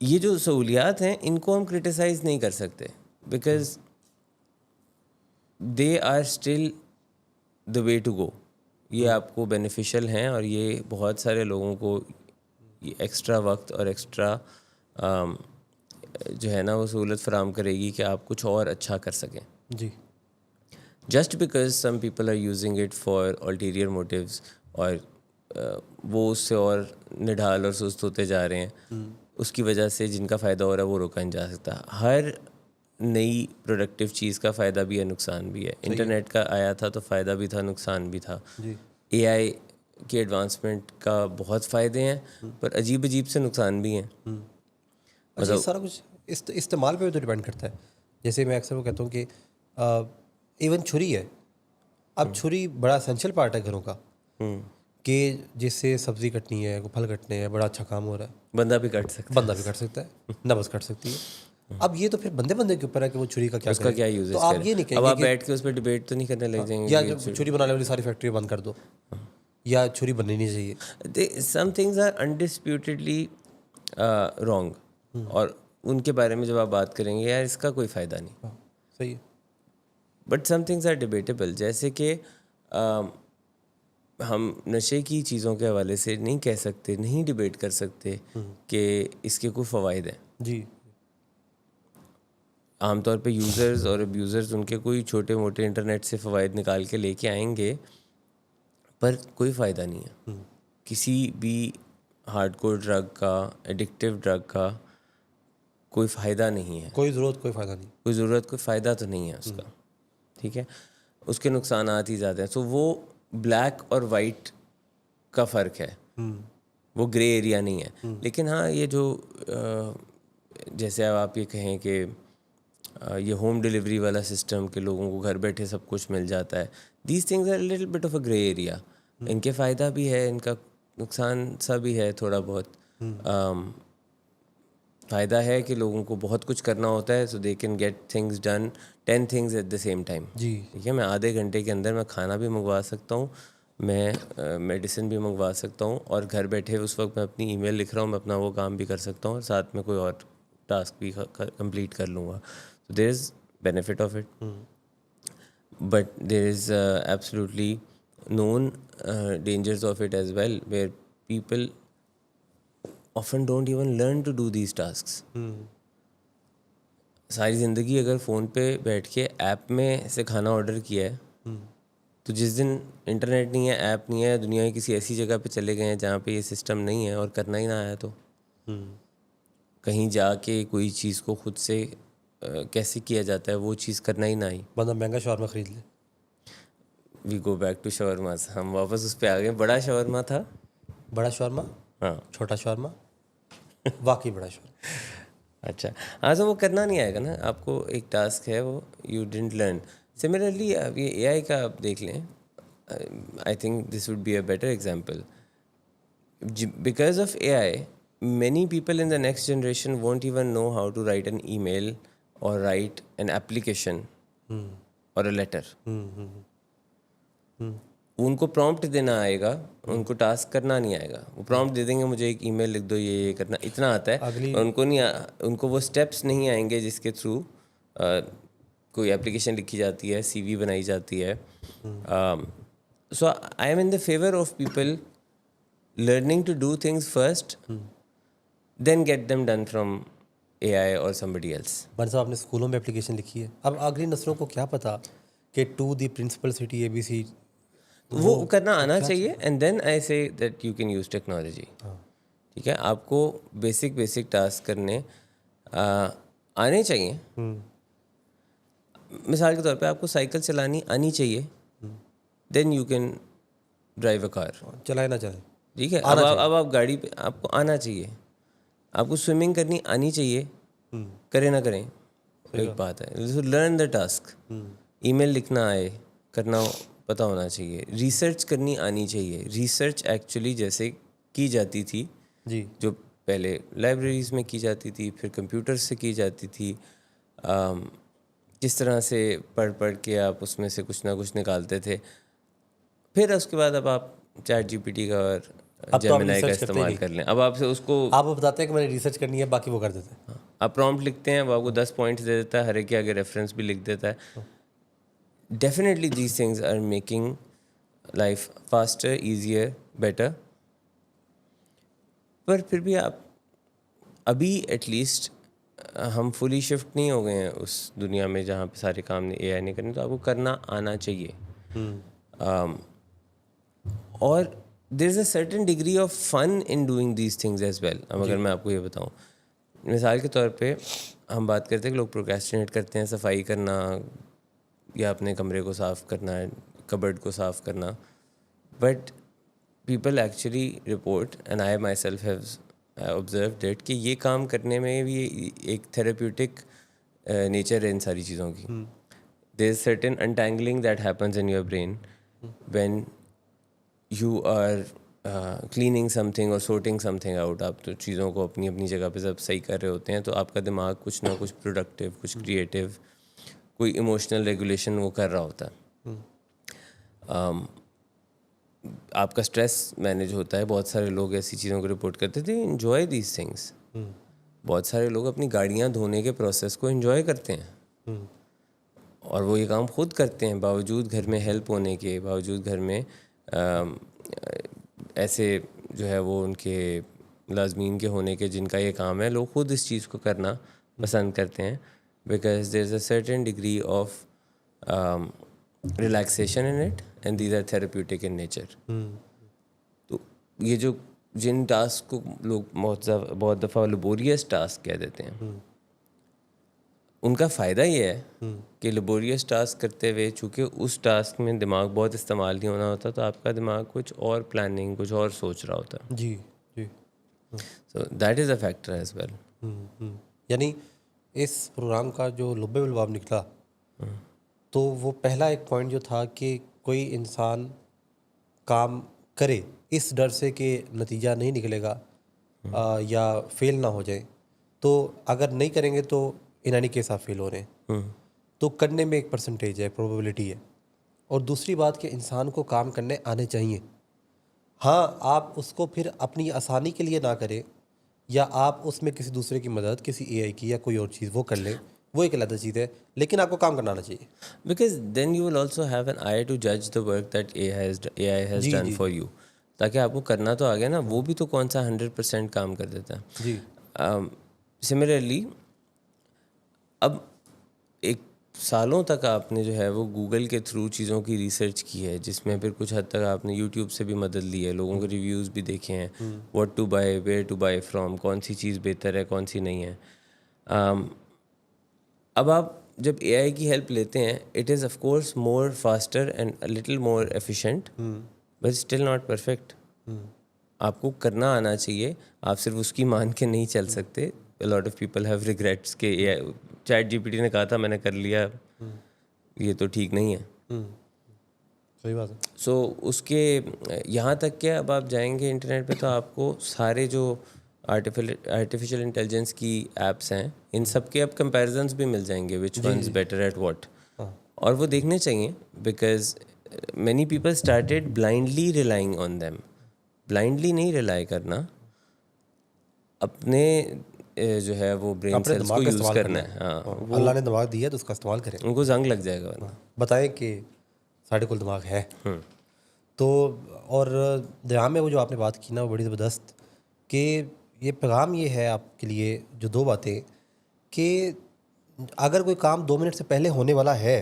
ये जो सहूलियात हैं इनको हम क्रिटिसाइज़ नहीं कर सकते, because they are still the way to go. ये आपको बेनिफिशियल हैं और ये बहुत सारे लोगों को ये एक्स्ट्रा वक्त और एक्स्ट्रा जो है ना वो सहूलत फराम करेगी कि आप कुछ और अच्छा कर सकें। जी। Just because some people are using it for ulterior motives और वो उससे और निढाल और सुस्त होते जा रहे हैं, उसकी वजह से जिनका फ़ायदा हो रहा है वो रोका नहीं जा सकता। हर नई प्रोडक्टिव चीज़ का फ़ायदा भी है, नुकसान भी है। इंटरनेट का आया था तो फ़ायदा भी था, नुकसान भी था। एआई के एडवांसमेंट का बहुत फ़ायदे हैं पर अजीब अजीब से नुकसान भी हैं। अच्छा, ये सारा कुछ इस्तेमाल पे भी तो डिपेंड करता है। जैसे मैं अक्सर वो कहता हूँ कि इवन छुरी है, अब छुरी बड़ा एसेंशियल पार्ट है घरों का, कि जिससे सब्ज़ी कटनी है, फल कटने हैं, बड़ा अच्छा काम हो रहा है। बंदा भी कट सकता है, नब्ज़ कट सकती है। अब ये तो फिर बंदे के ऊपर है कि वो छुरी का क्या उसका करे। क्या यूज़ तो आप ये नहीं अब कहेंगे आप कि बैठ के उस पर डिबेट तो नहीं करने लग जाएंगे या कि जो छुरी बनाने वाली सारी फैक्ट्री बंद कर दो, या छुरी बननी नहीं चाहिए। सम थिंग्स आर अनडिस्प्यूटेडली रॉन्ग और उनके बारे में जब आप बात करेंगे यार इसका कोई फ़ायदा नहीं, सही है। But some things are debatable. जैसे कि हम नशे की चीज़ों के हवाले से नहीं कह सकते, नहीं डिबेट कर सकते कि इसके कोई फ़वाइद हैं। जी। आमतौर पे यूज़र्स और अब्यूज़र्स उनके कोई छोटे मोटे इंटरनेट से फ़वाइद निकाल के लेके आएंगे, पर कोई फ़ायदा नहीं है। किसी भी हार्डकोर ड्रग का, एडिक्टिव ड्रग का कोई फ़ायदा नहीं है, कोई ज़रूरत कोई फ़ायदा नहीं, कोई ज़रूरत कोई फ़ायदा तो नहीं है उसका। ठीक है, उसके नुकसानात ही ज़्यादा हैं। सो वो ब्लैक और वाइट का फ़र्क है, वो ग्रे एरिया नहीं है। लेकिन हाँ, ये जो जैसे अब आप ये कहें कि ये होम डिलीवरी वाला सिस्टम के लोगों को घर बैठे सब कुछ मिल जाता है, these things are little bit of a grey area. इनके फ़ायदा भी है, इनका नुकसान सा भी है थोड़ा बहुत। फ़ायदा है कि लोगों को बहुत कुछ करना होता है, so they can get things done 10 things at the same time. जी। ठीक है, मैं आधे घंटे के अंदर मैं खाना भी मंगवा सकता हूँ, मैं मेडिसिन भी मंगवा सकता हूँ, और घर बैठे उस वक्त मैं अपनी ईमेल लिख रहा हूँ, मैं अपना वो काम भी कर सकता हूँ और साथ में कोई और टास्क भी कंप्लीट कर लूँगा। So there is benefit of it, but there is absolutely known dangers of it as well, where people often don't even learn to do these tasks. सारी ज़िंदगी अगर फ़ोन पे बैठ के ऐप में से खाना ऑर्डर किया है, तो जिस दिन इंटरनेट नहीं है, ऐप नहीं है, दुनिया की किसी ऐसी जगह पे चले गए हैं जहाँ पे ये सिस्टम नहीं है और करना ही ना आया, तो कहीं जाके कोई चीज़ को खुद से कैसे किया जाता है वो चीज़ करना ही ना आई, बंदा महंगा शवरमा खरीद ले। We go back to shawarma, हम वापस उस पर आ गए। बड़ा शवरमा था, बड़ा शवरमा, हाँ, छोटा शवरमा, वाकई बड़ा शवरमा। अच्छा हाँ, तो वो करना नहीं आएगा ना आपको, एक टास्क है वो, यू डिडंट लर्न। सिमिलरली अब ये एआई का आप देख लें, I think this would be a better example. Because of AI many people in the next generation won't even know how to write an email or write an application or a letter. उनको prompt देना आएगा, उनको task करना नहीं आएगा। वो prompt दे देंगे, मुझे एक ईमेल लिख दो, ये करना, इतना आता है। उनको नहीं उनको वो स्टेप्स नहीं आएंगे जिसके थ्रू कोई एप्लीकेशन लिखी जाती है, सीवी बनाई जाती है। So I am in the favour of people learning to do things first, then get them done from AI or somebody else. भाई साहब, आपने स्कूलों में एप्लीकेशन लिखी है, अब अगली नस्लों को क्या पता कि to the principal city ABC वो करना आना चाहिए, and then I say that you can use technology. ठीक है, आपको बेसिक टास्क करने आने चाहिए। मिसाल के तौर पे आपको साइकिल चलानी आनी चाहिए, then you can drive a car. चलाए ना चलाए, ठीक है, अब आप गाड़ी पे, आपको आना चाहिए। आपको स्विमिंग करनी आनी चाहिए, करें ना करें एक बात है। Learn the task. ईमेल लिखना आए, करना पता होना चाहिए। रिसर्च करनी आनी चाहिए। रिसर्च एक्चुअली जैसे की जाती थी जी, जो पहले लाइब्रेरीज़ में की जाती थी, फिर कंप्यूटर से की जाती थी, किस तरह से पढ़ के आप उसमें से कुछ ना कुछ निकालते थे। फिर उसके बाद अब आप चैट GPT का और जेमिनी का इस्तेमाल कर लें। अब आपसे उसको आप बताते हैं कि मैंने रिसर्च करनी है, बाकी वो कर देते हैं। आप प्रॉम्प्ट लिखते हैं, वो आपको 10 पॉइंट्स दे देता है, हर एक के आगे रेफरेंस भी लिख देता है। Definitely these things are making life faster, easier, better. पर फिर भी आप अभी एटलीस्ट हम फुली शिफ्ट नहीं हो गए हैं उस दुनिया में जहाँ पे सारे काम एआई ने करने, तो आपको करना आना चाहिए। और there is a certain degree of fun in doing these things as well. अब अगर मैं आपको ये बताऊँ, मिसाल के तौर पे हम बात करते हैं कि लोग प्रोक्रेस्टिनेट करते हैं, सफाई करना या अपने कमरे को साफ़ करना, कबर्ड को साफ़ करना, but people actually report and I my self have observed it कि ये काम करने में भी एक थेरेप्यूटिक नेचर है इन सारी चीज़ों की। There is certain untangling that happens in your brain when you are cleaning something और sorting समथिंग आउट। आप तो चीज़ों को अपनी अपनी जगह पे जब सही कर रहे होते हैं तो आपका दिमाग कुछ ना कुछ प्रोडक्टिव, कुछ क्रिएटिव, कोई इमोशनल रेगुलेशन वो कर रहा होता है। आपका स्ट्रेस मैनेज होता है। बहुत सारे लोग ऐसी चीज़ों को रिपोर्ट करते थे, इन्जॉय दीज थिंग्स। बहुत सारे लोग अपनी गाड़ियाँ धोने के प्रोसेस को इन्जॉय करते हैं और वो ये काम खुद करते हैं, बावजूद घर में हेल्प होने के, बावजूद घर में ऐसे जो है वो उनके लाजमीन के होने के जिनका ये काम है, लोग खुद इस चीज़ को करना पसंद करते हैं because there is a certain degree of relaxation in it and these are therapeutic in nature. तो ये जो जिन टास्क को लोग बहुत दफ़ा लेबोरियस टास्क कह देते हैं, उनका फ़ायदा ये है कि लेबोरियस टास्क करते हुए चूँकि उस टास्क में दिमाग बहुत इस्तेमाल नहीं होना होता, तो आपका दिमाग कुछ और प्लानिंग, कुछ और सोच रहा होता है। जी जी। So that is a factor as well. यानी इस प्रोग्राम का जो लुब्बे लुबाब निकला, तो वो पहला एक पॉइंट जो था कि कोई इंसान काम करे इस डर से कि नतीजा नहीं निकलेगा या फेल ना हो जाए, तो अगर नहीं करेंगे तो इन एनी केस आप फेल हो रहे हैं, तो करने में एक परसेंटेज है, प्रोबेबिलिटी है। और दूसरी बात कि इंसान को काम करने आने चाहिए। हाँ, आप उसको फिर अपनी आसानी के लिए ना करें या आप उसमें किसी दूसरे की मदद, किसी एआई की या कोई और चीज़ वो कर लें, वो एक अलग चीज़ है, लेकिन आपको काम करना आना चाहिए। Because then you will also have an eye to जज the work that AI has जी, डन जी। फॉर यू, ताकि आपको करना तो आ गया ना, वो भी तो कौन सा 100% काम कर देता है। जी। सिमिलरली अब एक सालों तक आपने जो है वो गूगल के थ्रू चीज़ों की रिसर्च की है, जिसमें फिर कुछ हद तक आपने यूट्यूब से भी मदद ली है, लोगों के रिव्यूज़ भी देखे हैं, what to buy, where to buy from, कौन सी चीज़ बेहतर है, कौन सी नहीं है। अब आप जब AI की हेल्प लेते हैं, it is of course more faster and a little more efficient, but still not perfect. आपको करना आना चाहिए, आप सिर्फ उसकी मान के नहीं चल सकते। A lot of people have regrets कि ChatGPT ने कहा था, मैंने कर लिया, ये तो ठीक नहीं है। सही बात है। सो उसके यहाँ तक कि अब आप जाएंगे इंटरनेट पे तो आपको सारे जो आर्टिफिशियल इंटेलिजेंस की एप्स हैं, इन सब के अब कंपैरिजन्स भी मिल जाएंगे, which one is better at what, और वो देखने चाहिए because many people started blindly relying on them. Blindly नहीं रिलाई करना, अपने जो है वो ब्रेन अपने सेल्स दिमाग को का यूज़ इस्तेमाल करना है। हाँ, वो अल्लाह ने दिमाग दिया तो उसका इस्तेमाल करें। उनको जंग लग जाएगा वरना। बताएं कि साढ़े को दिमाग है। तो और दयाम में वो जो आपने बात की ना, वो बड़ी ज़बरदस्त, कि ये पैगाम ये है आपके लिए जो दो बातें, कि अगर कोई काम 2 मिनट से पहले होने वाला है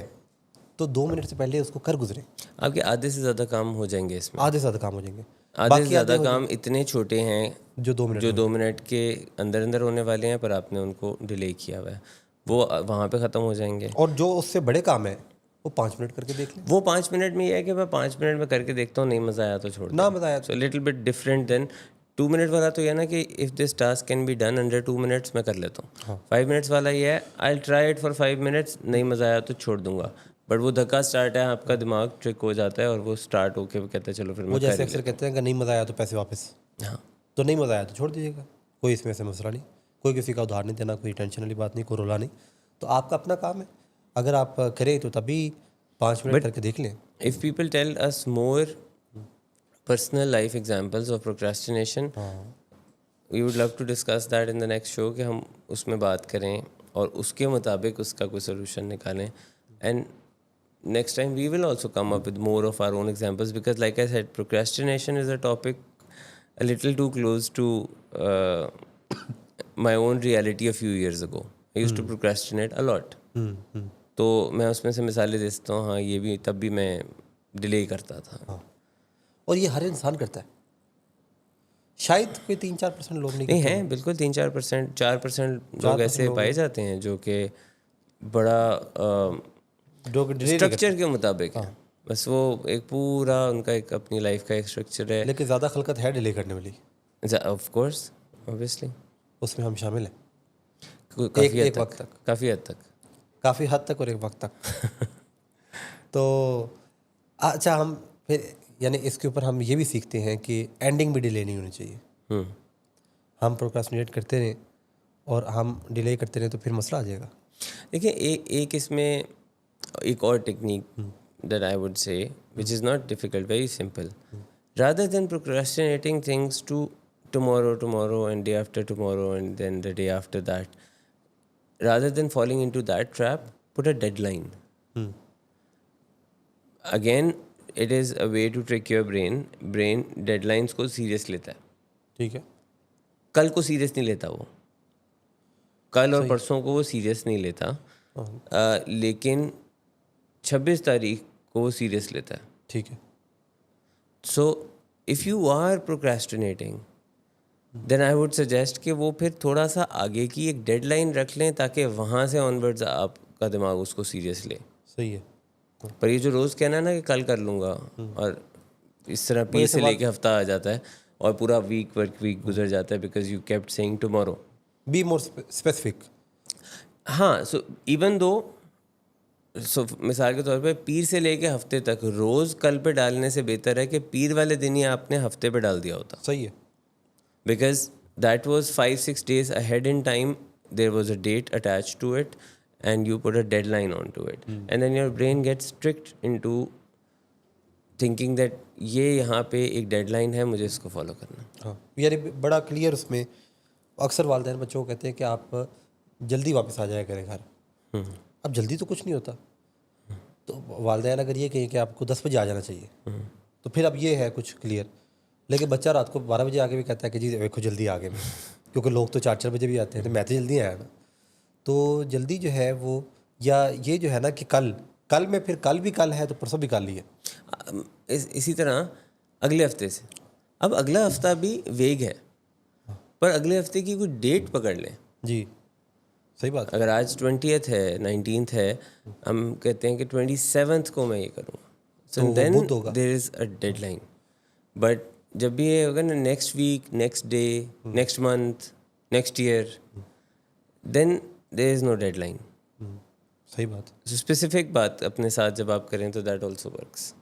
तो 2 मिनट से पहले उसको कर गुजरें। आपके आधे से ज़्यादा काम हो जाएंगे इसमें। आधे से ज़्यादा काम हो जाएंगे, आधे से ज़्यादा काम इतने छोटे हैं जो 2 मिनट जो 2 मिनट के अंदर अंदर होने वाले हैं, पर आपने उनको डिले किया हुआ है, वो वहाँ पे ख़त्म हो जाएंगे। और जो उससे बड़े काम है वो 5 मिनट करके देख लें। वो 5 मिनट में ये है कि मैं 5 मिनट में करके देखता हूँ, नहीं मज़ा आया तो छोड़ ना मज़ा आया so little bit different than 2 minute वाला। तो ये ना कि if this task can be done under 2 minutes, मैं कर लेता हूँ। 5 मिनट्स वाला ये है, I try it for 5 minutes, नहीं मज़ा आया तो छोड़ दूंगा। बट वो धक्का स्टार्ट है, आपका दिमाग ट्रिक हो जाता है और वो स्टार्ट होके वो कहता है चलो फिर वो मैं जैसे अक्सर कहते हैं कि नहीं मज़ा आया तो पैसे वापस। हाँ, तो नहीं मज़ा आया तो छोड़ दीजिएगा, कोई इसमें से मसला नहीं, कोई किसी का उधार नहीं देना, कोई टेंशन वाली बात नहीं, कोई रोला नहीं। तो आपका अपना काम है, अगर आप करें तो तभी 5 मिनट करके देख लें। if people tell us more personal life examples of procrastination. We would love to discuss that in the next show कि हम उसमें बात करें और उसके मुताबिक उसका कोई solution निकालें. And next time we will also come up with more of our own examples, because like I said, procrastination is a topic a little too close to my own reality a few years ago. I used to procrastinate a lot. तो मैं उसमें से मिसालें दे सकता हूँ. हाँ, ये भी तब भी मैं डिले करता था. और ये हर इंसान करता है, शायद कोई 3-4% लोग नहीं हैं. बिल्कुल 3-4%, 4% लोग ऐसे पाए जाते हैं जो कि बड़ा स्ट्रक्चर के मुताबिक है. बस वो एक पूरा उनका एक अपनी लाइफ का एक स्ट्रक्चर है. लेकिन ज़्यादा खलकत है डिले करने वाली. ऑफ कोर्स, ऑब्वियसली उसमें हम शामिल हैं. काफ़ी हद तक काफ़ी हद तक और एक वक्त तक. तो अच्छा, हम फिर यानी इसके ऊपर हम ये भी सीखते हैं कि एंडिंग भी डिले नहीं होनी चाहिए. हम प्रोक्रास्टिनेट करते रहें और हम डिले करते रहें तो फिर मसला आ जाएगा. देखिए, एक इसमें एक और technique that I would say, which is not difficult, very simple. Rather than procrastinating things to tomorrow and day after tomorrow and then the day after that, rather than falling into that trap, put a deadline. Again, it is a way to trick your brain. Brain deadlines को serious लेता है. ठीक है. कल को serious नहीं लेता वो. कल और परसों को वो serious नहीं लेता. लेकिन 26 तारीख को वो सीरियस लेता है. ठीक है. So if you are procrastinating, then I would suggest कि वो फिर थोड़ा सा आगे की एक डेडलाइन रख लें ताकि वहाँ से ऑनवर्ड्स आपका दिमाग उसको सीरियस ले. सही है. पर ये जो रोज़ कहना है ना कि कल कर लूँगा, और इस तरह पीर से लेके हफ्ता आ जाता है और पूरा वर्क वीक गुजर जाता है because you kept saying tomorrow. Be more specific. हाँ, सो इवन दो मिसाल के तौर पे पीर से लेके हफ्ते तक रोज़ कल पे डालने से बेहतर है कि पीर वाले दिन ही आपने हफ्ते पे डाल दिया होता. सही है. Because that was 5-6 days ahead in time. There was a date attached to it and you put a deadline onto it. And then your brain gets tricked into thinking that ये यहाँ पे एक डेडलाइन है, मुझे इसको follow करना. हाँ, यार बड़ा क्लियर. उसमें अक्सर वालिदैन बच्चों को कहते हैं कि आप जल्दी वापस आ जाया करें घर. अब जल्दी तो कुछ नहीं होता. तो वालिदैन अगर ये कहें कि आपको 10 बजे आ जाना चाहिए, तो फिर अब ये है कुछ क्लियर. लेकिन बच्चा रात को 12 बजे आके भी कहता है कि जी देखो जल्दी आ गए मैं, क्योंकि लोग तो 4-4 बजे भी आते हैं, तो मैं तो जल्दी आया ना. तो जल्दी जो है वो, या ये जो है ना कि कल में फिर कल भी कल है तो परसों भी कल ही है. इसी तरह अगले हफ्ते से. अब अगला हफ्ता भी वेग है, पर अगले हफ्ते की कोई डेट पकड़ लें. जी, सही बात. अगर आज 20th है, 19th है, हम कहते हैं कि 27th को मैं ये करूँगा. So then there is a deadline. But जब भी ये होगा ना, next week, next day, next month, next year, then there is no deadline. सही बात. स्पेसिफिक बात अपने साथ जब आप करें तो दैट ऑल्सो वर्क्स.